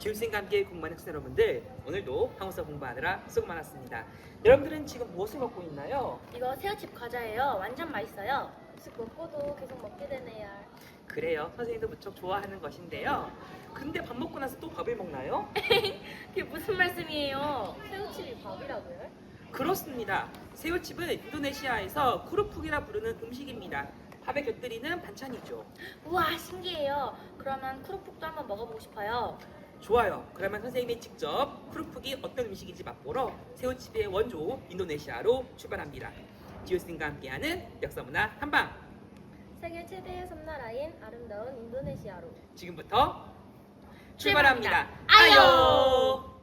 지우쌤과 함께 공부하는 학생 여러분들, 오늘도 한국사 공부하느라 수고 많았습니다. 여러분들은 지금 무엇을 먹고 있나요? 이거 새우칩 과자예요. 완전 맛있어요. 쓱 먹고도 계속 먹게 되네요. 그래요, 선생님도 무척 좋아하는 것인데요. 근데 밥 먹고 나서 또 밥을 먹나요? 그게 무슨 말씀이에요? 새우칩이 밥이라고요? 그렇습니다. 새우칩은 인도네시아에서 쿠루푹이라 부르는 음식입니다. 밥에 곁들이는 반찬이죠. 우와, 신기해요. 그러면 크로폭도 한번 먹어보고 싶어요. 좋아요. 그러면 선생님이 직접 쿠루푹이 어떤 음식인지 맛보러 새우칩의 원조 인도네시아로 출발합니다. 지우쌤과 함께하는 역사문화 탐방. 세계 최대의 섬나라인 아름다운 인도네시아로 지금부터 출발합니다. 아요! 아요!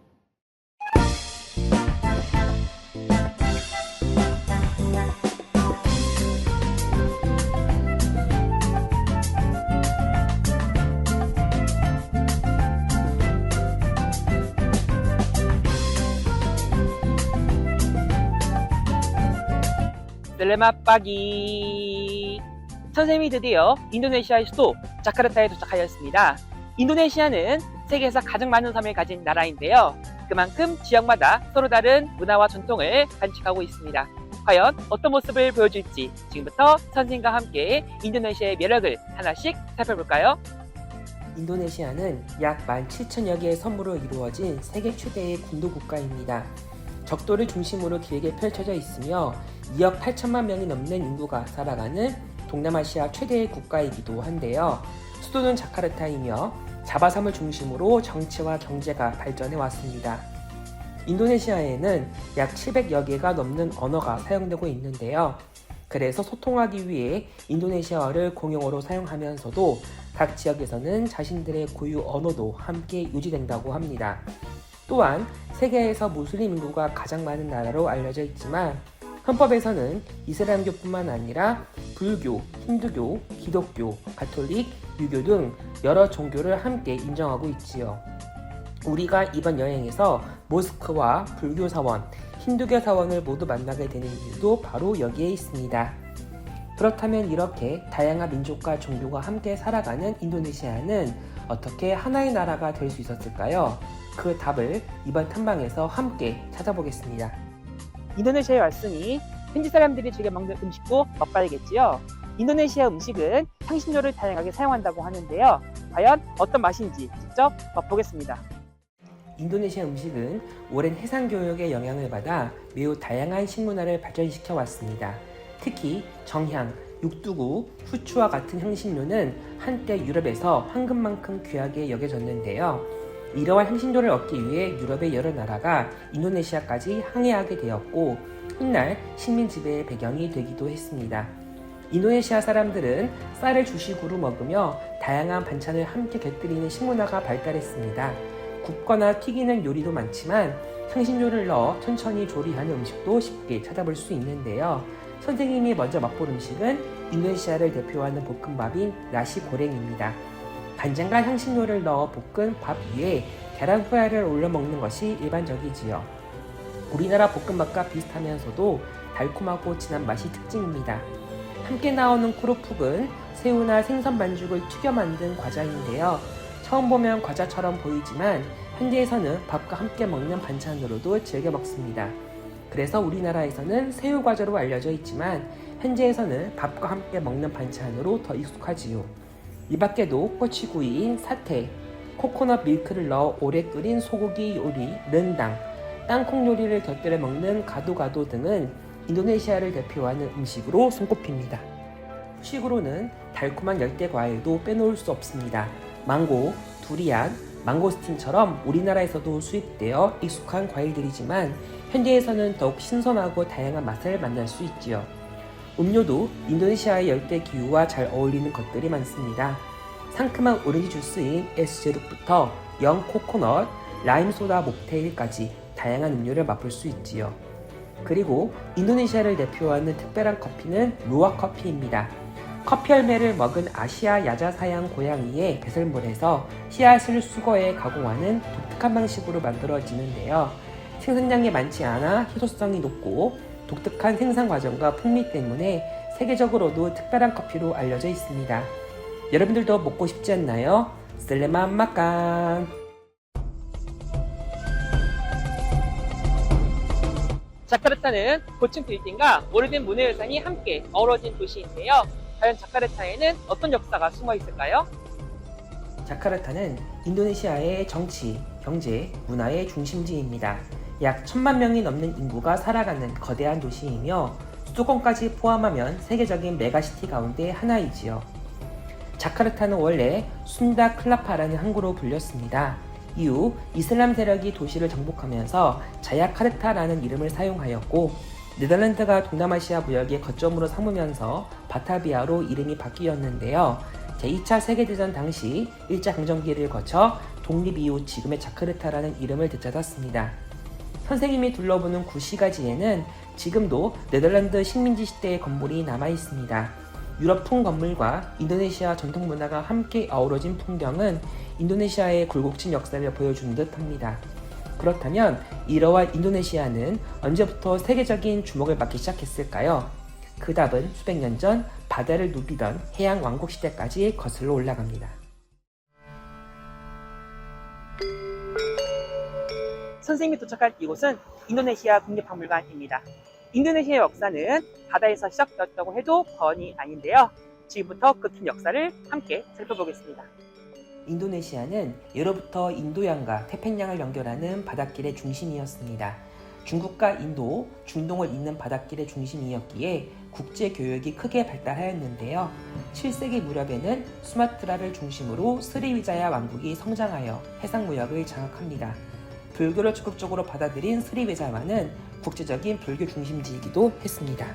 셀레마 빠기. 선생님이 드디어 인도네시아의 수도 자카르타에 도착하였습니다. 인도네시아는 세계에서 가장 많은 섬을 가진 나라인데요. 그만큼 지역마다 서로 다른 문화와 전통을 간직하고 있습니다. 과연 어떤 모습을 보여줄지 지금부터 선생님과 함께 인도네시아의 매력을 하나씩 살펴볼까요? 인도네시아는 약 17,000여 개의 섬으로 이루어진 세계 최대의 군도 국가입니다. 적도를 중심으로 길게 펼쳐져 있으며 2억 8천만 명이 넘는 인구가 살아가는 동남아시아 최대의 국가이기도 한데요. 수도는 자카르타이며 자바섬을 중심으로 정치와 경제가 발전해 왔습니다. 인도네시아에는 약 700여 개가 넘는 언어가 사용되고 있는데요. 그래서 소통하기 위해 인도네시아어를 공용어로 사용하면서도 각 지역에서는 자신들의 고유 언어도 함께 유지된다고 합니다. 또한 세계에서 무슬림 인구가 가장 많은 나라로 알려져 있지만 헌법에서는 이슬람교뿐만 아니라 불교, 힌두교, 기독교, 가톨릭, 유교 등 여러 종교를 함께 인정하고 있지요. 우리가 이번 여행에서 모스크와 불교 사원, 힌두교 사원을 모두 만나게 되는 이유도 바로 여기에 있습니다. 그렇다면 이렇게 다양한 민족과 종교가 함께 살아가는 인도네시아는 어떻게 하나의 나라가 될 수 있었을까요? 그 답을 이번 탐방에서 함께 찾아보겠습니다. 인도네시아에 왔으니 현지 사람들이 즐겨 먹는 음식도 맛봐야겠지요. 인도네시아 음식은 향신료를 다양하게 사용한다고 하는데요. 과연 어떤 맛인지 직접 맛보겠습니다. 인도네시아 음식은 오랜 해상 교역의 영향을 받아 매우 다양한 식문화를 발전시켜 왔습니다. 특히 정향, 육두구, 후추와 같은 향신료는 한때 유럽에서 황금만큼 귀하게 여겨졌는데요. 이러한 향신료를 얻기 위해 유럽의 여러 나라가 인도네시아까지 항해하게 되었고 훗날 식민 지배의 배경이 되기도 했습니다. 인도네시아 사람들은 쌀을 주식으로 먹으며 다양한 반찬을 함께 곁들이는 식문화가 발달했습니다. 굽거나 튀기는 요리도 많지만 향신료를 넣어 천천히 조리하는 음식도 쉽게 찾아볼 수 있는데요. 선생님이 먼저 맛볼 음식은 인도네시아를 대표하는 볶음밥인 나시 고랭입니다. 간장과 향신료를 넣어 볶은 밥 위에 계란 후라이를 올려 먹는 것이 일반적이지요. 우리나라 볶음밥과 비슷하면서도 달콤하고 진한 맛이 특징입니다. 함께 나오는 쿠루푹은 새우나 생선 반죽을 튀겨 만든 과자인데요. 처음 보면 과자처럼 보이지만 현지에서는 밥과 함께 먹는 반찬으로도 즐겨 먹습니다. 그래서 우리나라에서는 새우 과자로 알려져 있지만 현지에서는 밥과 함께 먹는 반찬으로 더 익숙하지요. 이 밖에도 꼬치구이인 사테, 코코넛 밀크를 넣어 오래 끓인 소고기 요리 른당, 땅콩 요리를 곁들여 먹는 가도가도 등은 인도네시아를 대표하는 음식으로 손꼽힙니다. 후식으로는 달콤한 열대 과일도 빼놓을 수 없습니다. 망고, 두리안, 망고스틴처럼 우리나라에서도 수입되어 익숙한 과일들이지만 현지에서는 더욱 신선하고 다양한 맛을 만날 수 있지요. 음료도 인도네시아의 열대 기후와 잘 어울리는 것들이 많습니다. 상큼한 오렌지 주스인 에스제룩부터 영 코코넛, 라임 소다 목테일까지 다양한 음료를 맛볼 수 있지요. 그리고 인도네시아를 대표하는 특별한 커피는 루아 커피입니다. 커피 열매를 먹은 아시아 야자사양 고양이의 배설물에서 씨앗을 수거해 가공하는 독특한 방식으로 만들어지는데요. 생산량이 많지 않아 희소성이 높고 독특한 생산 과정과 풍미 때문에 세계적으로도 특별한 커피로 알려져 있습니다. 여러분들도 먹고 싶지 않나요? 셀레만 마깐! 자카르타는 고층 빌딩과 오래된 문화유산이 함께 어우러진 도시인데요. 과연 자카르타에는 어떤 역사가 숨어 있을까요? 자카르타는 인도네시아의 정치, 경제, 문화의 중심지입니다. 약 1000만 명이 넘는 인구가 살아가는 거대한 도시이며 수도권까지 포함하면 세계적인 메가시티 가운데 하나이지요. 자카르타는 원래 순다 클라파라는 항구로 불렸습니다. 이후 이슬람 세력이 도시를 정복하면서 자야카르타라는 이름을 사용하였고, 네덜란드가 동남아시아 무역의 거점으로 삼으면서 바타비아로 이름이 바뀌었는데요. 제2차 세계대전 당시 1차 강점기를 거쳐 독립 이후 지금의 자카르타라는 이름을 되찾았습니다. 선생님이 둘러보는 구시가지에는 지금도 네덜란드 식민지 시대의 건물이 남아 있습니다. 유럽풍 건물과 인도네시아 전통 문화가 함께 어우러진 풍경은 인도네시아의 굴곡진 역사를 보여주는 듯 합니다. 그렇다면 이러한 인도네시아는 언제부터 세계적인 주목을 받기 시작했을까요? 그 답은 수백 년 전 바다를 누비던 해양 왕국 시대까지 거슬러 올라갑니다. 선생님이 도착할 이곳은 인도네시아 국립박물관입니다. 인도네시아의 역사는 바다에서 시작되었다고 해도 과언이 아닌데요. 지금부터 그 긴 역사를 함께 살펴보겠습니다. 인도네시아는 예로부터 인도양과 태평양을 연결하는 바닷길의 중심이었습니다. 중국과 인도, 중동을 잇는 바닷길의 중심이었기에 국제교역이 크게 발달하였는데요. 7세기 무렵에는 수마트라를 중심으로 스리위자야 왕국이 성장하여 해상무역을 장악합니다. 불교를 적극적으로 받아들인 스리위자야는 국제적인 불교 중심지이기도 했습니다.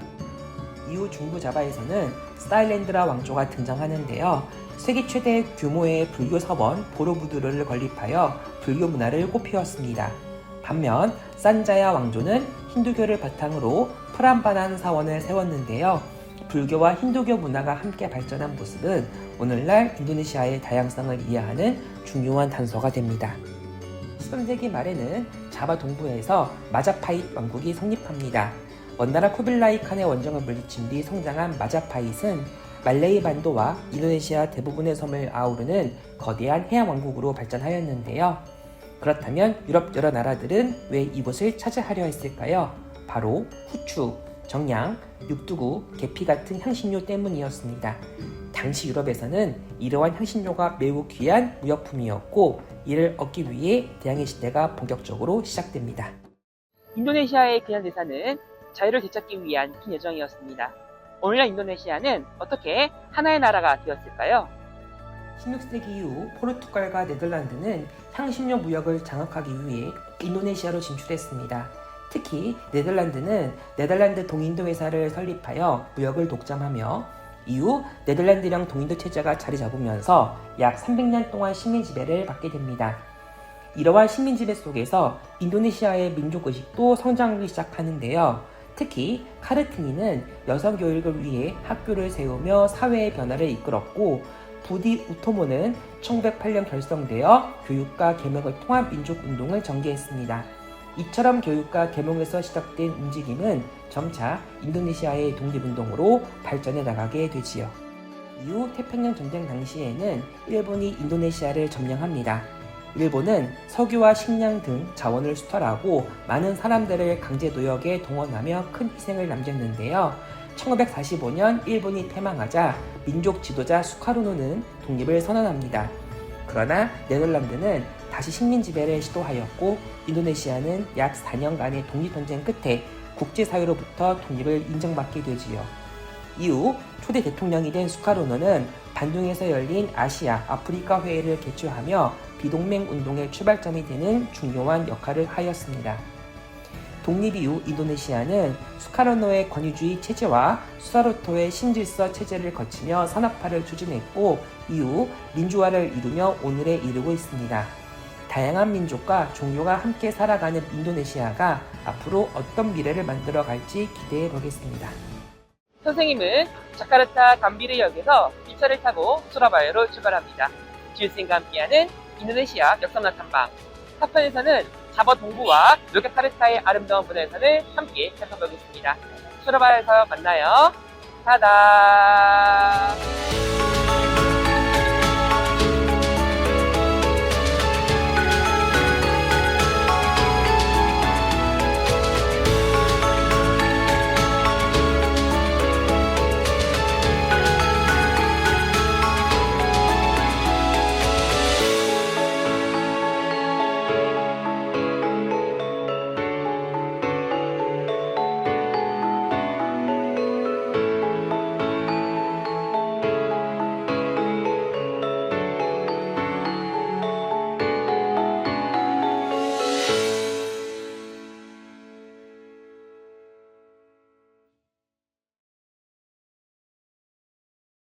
이후 중부 자바에서는 스타일랜드라 왕조가 등장하는데요. 세계 최대 규모의 불교 서원 보로부두르를 건립하여 불교 문화를 꽃피웠습니다. 반면 산자야 왕조는 힌두교를 바탕으로 프람바난 사원을 세웠는데요. 불교와 힌두교 문화가 함께 발전한 모습은 오늘날 인도네시아의 다양성을 이해하는 중요한 단서가 됩니다. 13세기 말에는 자바 동부에서 마자파잇 왕국이 성립합니다. 원나라 쿠빌라이 칸의 원정을 물리친 뒤 성장한 마자파잇은 말레이 반도와 인도네시아 대부분의 섬을 아우르는 거대한 해양 왕국으로 발전하였는데요. 그렇다면 유럽 여러 나라들은 왜 이곳을 차지하려 했을까요? 바로 후추, 정량, 육두구, 계피 같은 향신료 때문이었습니다. 당시 유럽에서는 이러한 향신료가 매우 귀한 무역품이었고, 이를 얻기 위해 대항해 시대가 본격적으로 시작됩니다. 인도네시아의 근현대사는 자유를 되찾기 위한 긴 여정이었습니다. 오늘날 인도네시아는 어떻게 하나의 나라가 되었을까요? 16세기 이후 포르투갈과 네덜란드는 향신료 무역을 장악하기 위해 인도네시아로 진출했습니다. 특히 네덜란드는 네덜란드 동인도 회사를 설립하여 무역을 독점하며, 이후 네덜란드령 동인도 체제가 자리 잡으면서 약 300년 동안 식민 지배를 받게 됩니다. 이러한 식민 지배 속에서 인도네시아의 민족의식도 성장하기 시작하는데요. 특히 카르티니는 여성 교육을 위해 학교를 세우며 사회의 변화를 이끌었고, 부디 우토모는 1908년 결성되어 교육과 계몽을 통한 민족운동을 전개했습니다. 이처럼 교육과 계몽에서 시작된 움직임은 점차 인도네시아의 독립운동으로 발전해 나가게 되지요. 이후 태평양 전쟁 당시에는 일본이 인도네시아를 점령합니다. 일본은 석유와 식량 등 자원을 수탈하고 많은 사람들을 강제 노역에 동원하며 큰 희생을 남겼는데요. 1945년 일본이 패망하자 민족 지도자 수카르노는 독립을 선언합니다. 그러나 네덜란드는 다시 식민 지배를 시도하였고, 인도네시아는 약 4년간의 독립전쟁 끝에 국제사회로부터 독립을 인정받게 되지요. 이후 초대 대통령이 된 수카르노는 반둥에서 열린 아시아 아프리카 회의를 개최하며 비동맹 운동의 출발점이 되는 중요한 역할을 하였습니다. 독립 이후 인도네시아는 수카르노의 권위주의 체제와 수사르토의 신질서 체제를 거치며 산업화를 추진했고, 이후 민주화를 이루며 오늘에 이르고 있습니다. 다양한 민족과 종교가 함께 살아가는 인도네시아가 앞으로 어떤 미래를 만들어 갈지 기대해 보겠습니다. 선생님은 자카르타 감비르역에서 기차를 타고 수라바야로 출발합니다. 지우쌤과 함께하는 인도네시아 역사문화 탐방 4편에서는 자바 동부와 요격카르타의 아름다운 문화유산을 함께 살펴보겠습니다. 수라바야에서 만나요. 다다.